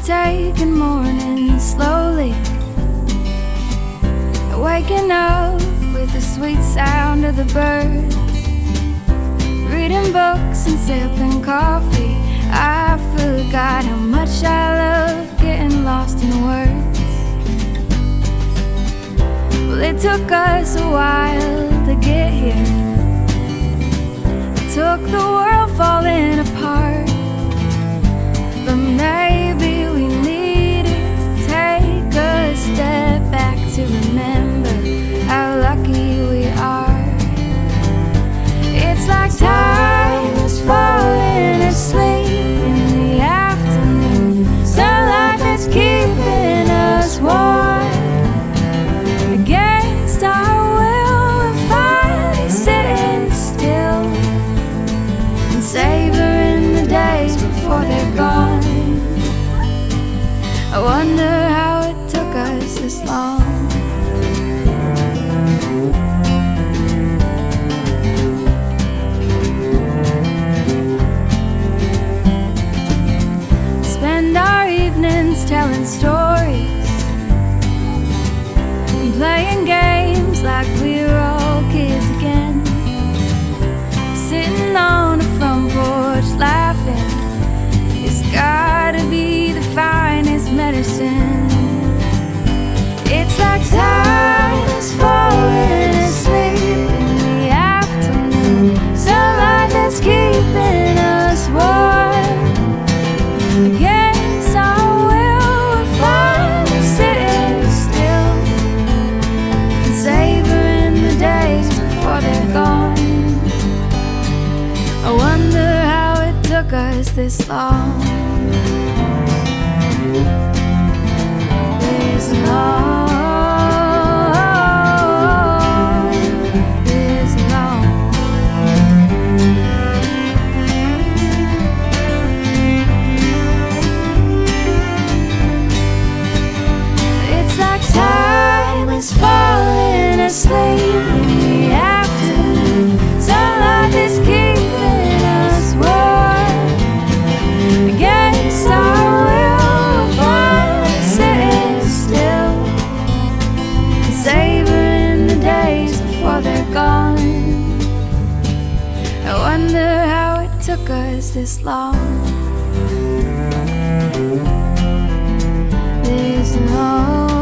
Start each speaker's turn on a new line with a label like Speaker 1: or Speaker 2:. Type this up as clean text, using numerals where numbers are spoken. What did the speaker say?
Speaker 1: taking morning slowly, waking up with the sweet sound of the birds, reading books and sipping coffee. I forgot how much I love getting lost in words. Well, it took us a while to get here. It took the world falling apart, but maybe we needed to take a step back to remember how lucky we are. It's like time is falling asleep in the afternoon, sunlight that's keeping us warm. Against our will, we're finally sitting still and savoring the days before they're gone. I wonder how it took us this long. Spend our evenings telling stories and playing games like we were all kids again. Sitting on the front porch laughing, it's gotta be the finest medicine. It's like time is falling asleep in the afternoon, sunlight that's keeping us warm. Against our will, we're finally sitting still and savoring the days before they're gone. I wonder how it took us this long. This long, this long. It's like time is falling asleep in the afternoon, sunlight is keeping us warm. Against our will, we're finally sitting still, savoring the days before they're gone. I wonder how it took us this long. This long.